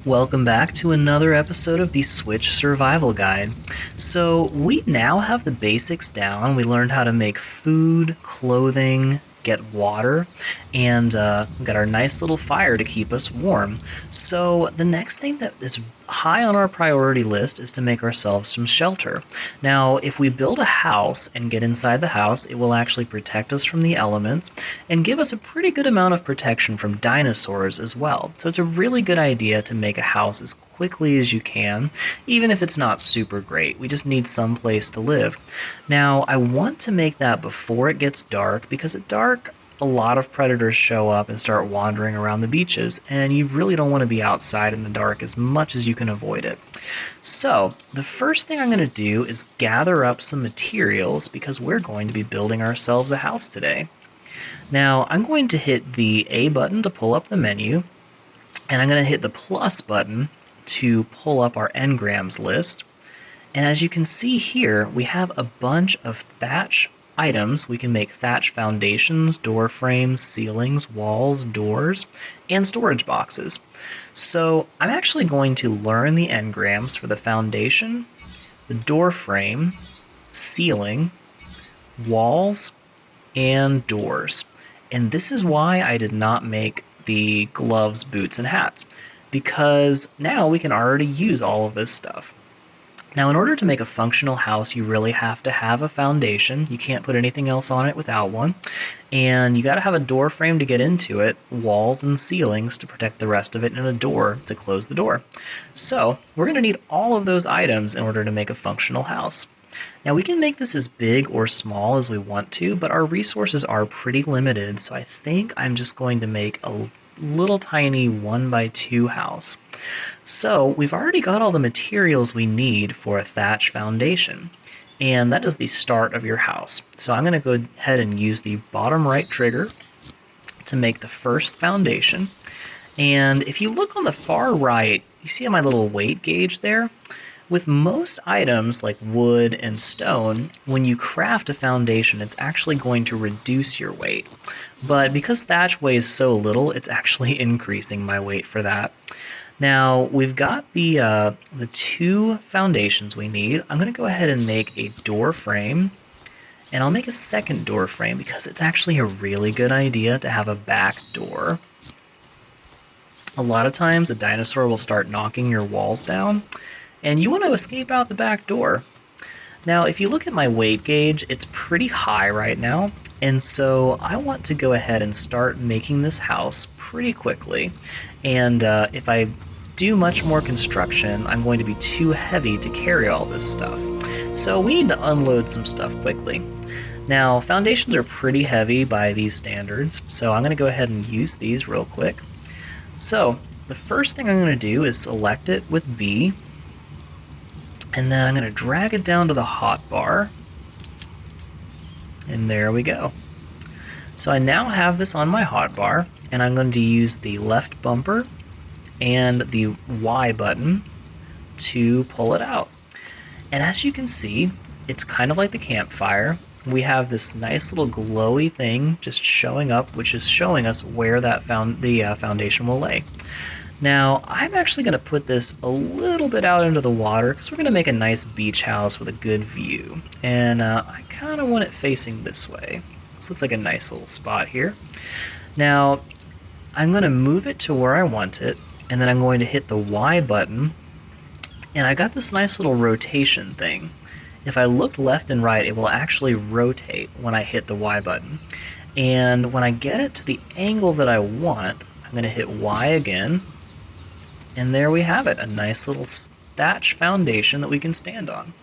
Welcome back to another episode of the Switch Survival Guide. So, we now have the basics down. We learned how to make food, clothing, get water, and we got our nice little fire to keep us warm. So, the next thing that is high on our priority list is to make ourselves some shelter. Now, if we build a house and get inside the house, it will actually protect us from the elements and give us a pretty good amount of protection from dinosaurs as well. So it's a really good idea to make a house as quickly as you can, even if it's not super great. We just need some place to live. Now, I want to make that before it gets dark because at dark, a lot of predators show up and start wandering around the beaches, and you really don't want to be outside in the dark as much as you can avoid it. So, the first thing I'm going to do is gather up some materials because we're going to be building ourselves a house today. Now, I'm going to hit the A button to pull up the menu, and I'm going to hit the plus button to pull up our engrams list. And as you can see here, we have a bunch of thatch items. We can make thatch foundations, door frames, ceilings, walls, doors, and storage boxes. So I'm actually going to learn the engrams for the foundation, the door frame, ceiling, walls, and doors. And this is why I did not make the gloves, boots, and hats, because now we can already use all of this stuff. Now, in order to make a functional house, you really have to have a foundation. You can't put anything else on it without one. And you got to have a door frame to get into it, walls and ceilings to protect the rest of it, and a door to close the door. So, we're going to need all of those items in order to make a functional house. Now, we can make this as big or small as we want to, but our resources are pretty limited, so I think I'm just going to make a little tiny 1x2 house. So we've already got all the materials we need for a thatch foundation, and that is the start of your house. So I'm going to go ahead and use the bottom right trigger to make the first foundation. And if you look on the far right, you see my little weight gauge there? With most items like wood and stone, when you craft a foundation, it's actually going to reduce your weight. But because thatch weighs so little, it's actually increasing my weight for that. Now, we've got the two foundations we need. I'm going to go ahead and make a door frame, and I'll make a second door frame because it's actually a really good idea to have a back door. A lot of times, a dinosaur will start knocking your walls down, and you want to escape out the back door. Now, if you look at my weight gauge, it's pretty high right now, and so I want to go ahead and start making this house pretty quickly. And if I do much more construction, I'm going to be too heavy to carry all this stuff. So we need to unload some stuff quickly. Now, foundations are pretty heavy by these standards, so I'm going to go ahead and use these real quick. So the first thing I'm going to do is select it with B, and then I'm going to drag it down to the hotbar, and there we go. So I now have this on my hotbar, and I'm going to use the left bumper and the Y button to pull it out. And as you can see, it's kind of like the campfire. We have this nice little glowy thing just showing up, which is showing us where that foundation will lay. Now, I'm actually going to put this a little bit out into the water because we're going to make a nice beach house with a good view. And I kind of want it facing this way. This looks like a nice little spot here. Now, I'm going to move it to where I want it, and then I'm going to hit the Y button. And I got this nice little rotation thing. If I look left and right, it will actually rotate when I hit the Y button. And when I get it to the angle that I want, I'm going to hit Y again. And there we have it, a nice little thatch foundation that we can stand on.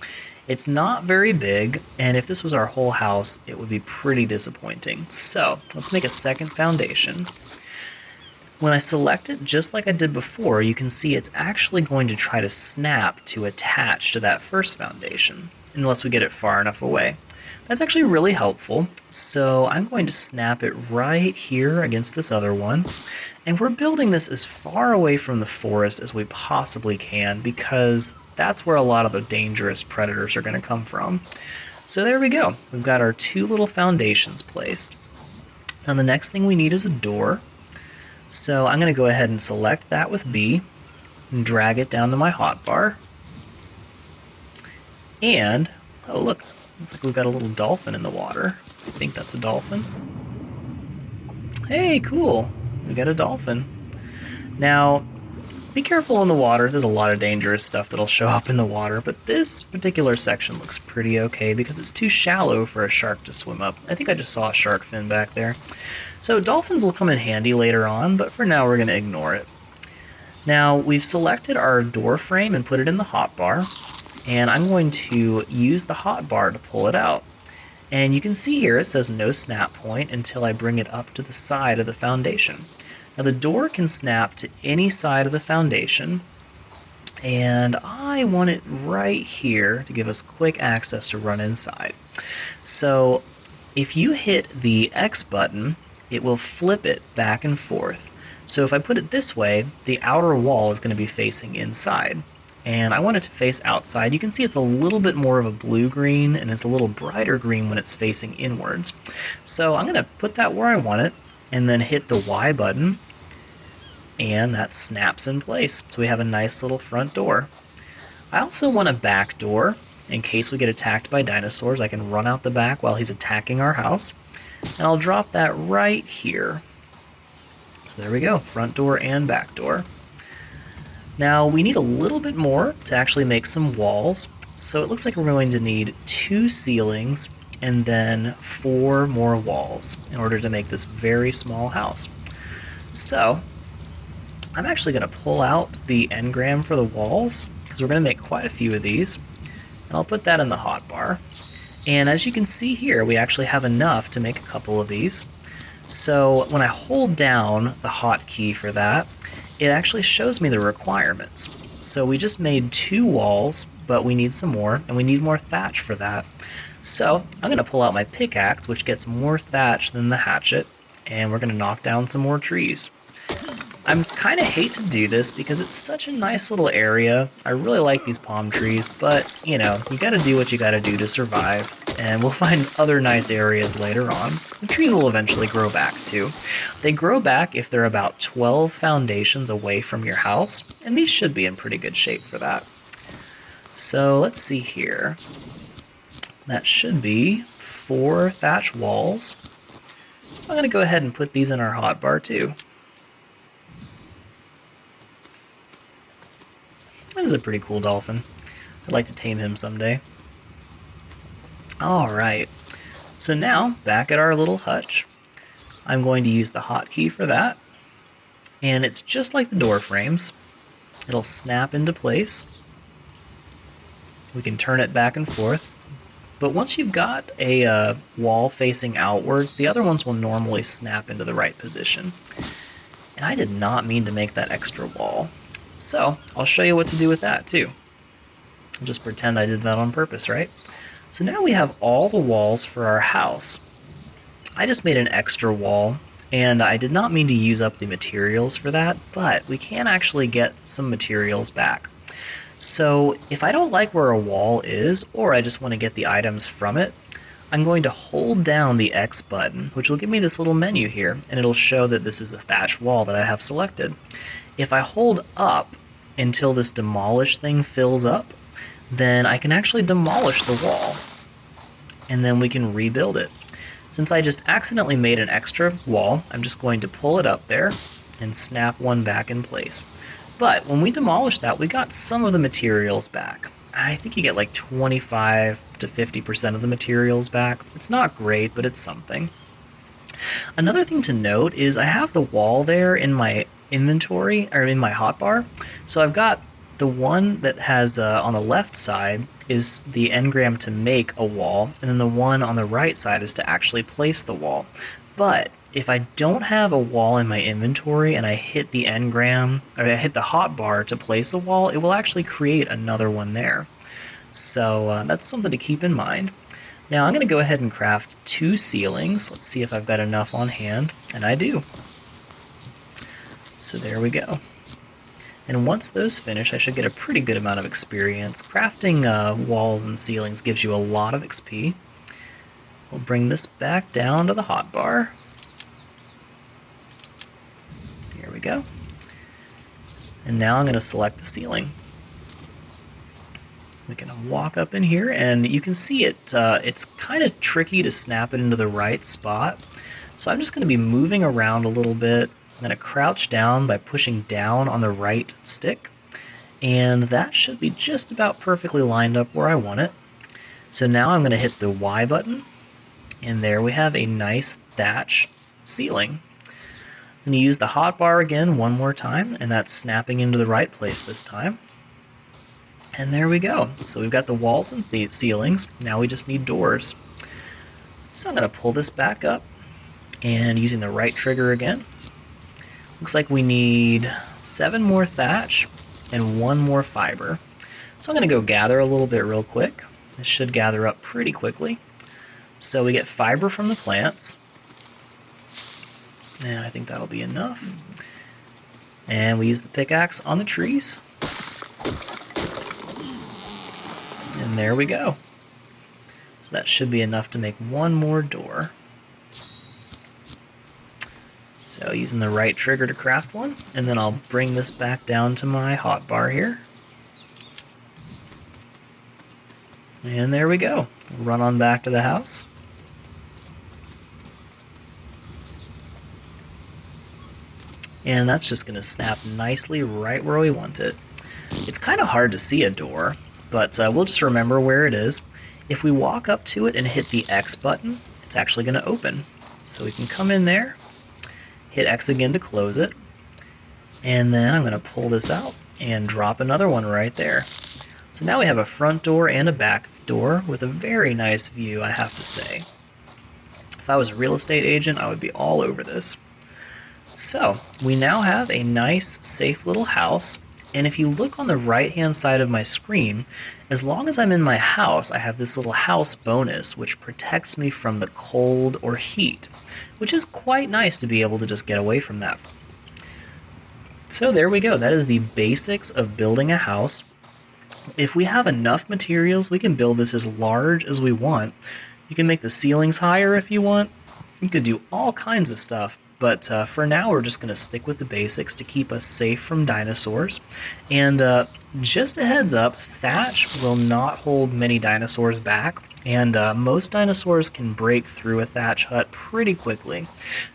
It's not very big, and if this was our whole house, it would be pretty disappointing. So, let's make a second foundation. When I select it, just like I did before, you can see it's actually going to try to snap to attach to that first foundation, unless we get it far enough away. That's actually really helpful, so I'm going to snap it right here against this other one. And we're building this as far away from the forest as we possibly can because that's where a lot of the dangerous predators are going to come from. So there we go. We've got our two little foundations placed. Now the next thing we need is a door. So I'm going to go ahead and select that with B, and drag it down to my hotbar. And, oh look, looks like we've got a little dolphin in the water. I think that's a dolphin. Hey, cool. We got a dolphin. Now, be careful in the water. There's a lot of dangerous stuff that'll show up in the water, but this particular section looks pretty okay because it's too shallow for a shark to swim up. I think I just saw a shark fin back there. So dolphins will come in handy later on, but for now we're going to ignore it. Now, we've selected our door frame and put it in the hotbar, and I'm going to use the hotbar to pull it out. And you can see here it says no snap point until I bring it up to the side of the foundation. Now the door can snap to any side of the foundation, and I want it right here to give us quick access to run inside. So if you hit the X button, it will flip it back and forth. So if I put it this way, the outer wall is going to be facing inside. And I want it to face outside. You can see it's a little bit more of a blue-green, and it's a little brighter green when it's facing inwards. So I'm going to put that where I want it, and then hit the Y button, and that snaps in place. So we have a nice little front door. I also want a back door. In case we get attacked by dinosaurs, I can run out the back while he's attacking our house. And I'll drop that right here. So there we go, front door and back door. Now we need a little bit more to actually make some walls. So it looks like we're going to need 2 ceilings and then 4 more walls in order to make this very small house. So I'm actually going to pull out the engram for the walls because we're going to make quite a few of these. And I'll put that in the hotbar. And as you can see here, we actually have enough to make a couple of these. So when I hold down the hotkey for that, it actually shows me the requirements. So we just made 2 walls, but we need some more, and we need more thatch for that. So I'm going to pull out my pickaxe, which gets more thatch than the hatchet, and we're going to knock down some more trees. I'm kind of hate to do this because it's such a nice little area. I really like these palm trees, but you know, you got to do what you got to do to survive, and we'll find other nice areas later on. The trees will eventually grow back too. They grow back if they're about 12 foundations away from your house, and these should be in pretty good shape for that. So let's see here. That should be 4 thatch walls. So I'm going to go ahead and put these in our hotbar too. That is a pretty cool dolphin. I'd like to tame him someday. Alright, so now back at our little hutch, I'm going to use the hotkey for that. And it's just like the door frames. It'll snap into place. We can turn it back and forth. But once you've got a wall facing outwards, the other ones will normally snap into the right position. And I did not mean to make that extra wall. So I'll show you what to do with that too. I'll just pretend I did that on purpose, right? So now we have all the walls for our house. I just made an extra wall, and I did not mean to use up the materials for that, but we can actually get some materials back. So if I don't like where a wall is, or I just want to get the items from it, I'm going to hold down the X button, which will give me this little menu here, and it'll show that this is a thatch wall that I have selected. If I hold up until this demolish thing fills up, then I can actually demolish the wall, and then we can rebuild it. Since I just accidentally made an extra wall, I'm just going to pull it up there and snap one back in place. But when we demolished that, we got some of the materials back. I think you get like 25 to 50% of the materials back. It's not great, but it's something. Another thing to note is I have the wall there in my inventory, or in my hotbar. So I've got the one that has on the left side is the engram to make a wall, and then the one on the right side is to actually place the wall. But if I don't have a wall in my inventory and I hit the engram, or I hit the hotbar to place a wall, it will actually create another one there. So that's something to keep in mind. Now I'm going to go ahead and craft 2 ceilings. Let's see if I've got enough on hand, and I do. So there we go. And once those finish, I should get a pretty good amount of experience. Crafting walls and ceilings gives you a lot of XP. We'll bring this back down to the hotbar. Here we go. And now I'm going to select the ceiling. We can walk up in here, and you can see it's kind of tricky to snap it into the right spot. So I'm just going to be moving around a little bit. I'm going to crouch down by pushing down on the right stick, and that should be just about perfectly lined up where I want it. So now I'm going to hit the Y button, and there we have a nice thatch ceiling. I'm going to use the hotbar again one more time, and that's snapping into the right place this time. And there we go. So we've got the walls and the ceilings. Now we just need doors. So I'm going to pull this back up, and using the right trigger again. Looks like we need 7 more thatch and 1 more fiber. So I'm going to go gather a little bit real quick. This should gather up pretty quickly. So we get fiber from the plants. And I think that'll be enough. And we use the pickaxe on the trees. And there we go. So that should be enough to make 1 more door. So using the right trigger to craft one, and then I'll bring this back down to my hotbar here. And there we go. Run on back to the house. And that's just going to snap nicely right where we want it. It's kind of hard to see a door, but we'll just remember where it is. If we walk up to it and hit the X button, it's actually going to open. So we can come in there, hit X again to close it, and then I'm going to pull this out and drop another one right there. So now we have a front door and a back door with a very nice view, I have to say. If I was a real estate agent, I would be all over this. So we now have a nice, safe little house. And if you look on the right-hand side of my screen, as long as I'm in my house, I have this little house bonus, which protects me from the cold or heat, which is quite nice to be able to just get away from that. So there we go. That is the basics of building a house. If we have enough materials, we can build this as large as we want. You can make the ceilings higher if you want. You could do all kinds of stuff. But for now, we're just going to stick with the basics to keep us safe from dinosaurs. And just a heads up, thatch will not hold many dinosaurs back. And most dinosaurs can break through a thatch hut pretty quickly.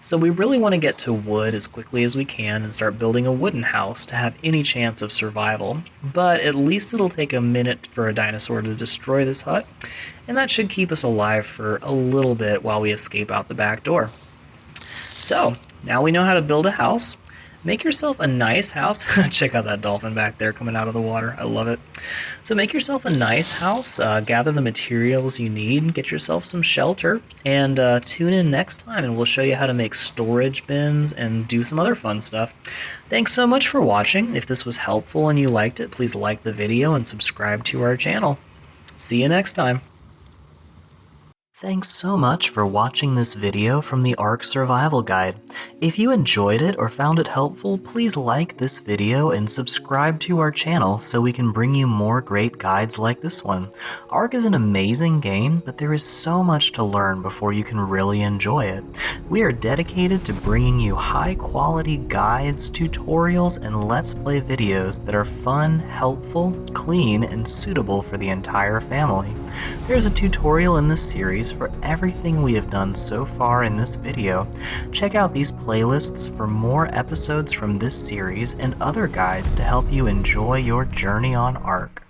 So we really want to get to wood as quickly as we can and start building a wooden house to have any chance of survival. But at least it'll take a minute for a dinosaur to destroy this hut. And that should keep us alive for a little bit while we escape out the back door. So, now we know how to build a house. Make yourself a nice house. Check out that dolphin back there coming out of the water. I love it. So make yourself a nice house, gather the materials you need, get yourself some shelter, and tune in next time and we'll show you how to make storage bins and do some other fun stuff. Thanks so much for watching. If this was helpful and you liked it, please like the video and subscribe to our channel. See you next time. Thanks so much for watching this video from the Ark Survival Guide. If you enjoyed it or found it helpful, please like this video and subscribe to our channel so we can bring you more great guides like this one. Ark is an amazing game, but there is so much to learn before you can really enjoy it. We are dedicated to bringing you high-quality guides, tutorials, and Let's Play videos that are fun, helpful, clean, and suitable for the entire family. There's a tutorial in this series for everything we have done so far in this video. Check out these playlists for more episodes from this series and other guides to help you enjoy your journey on Ark.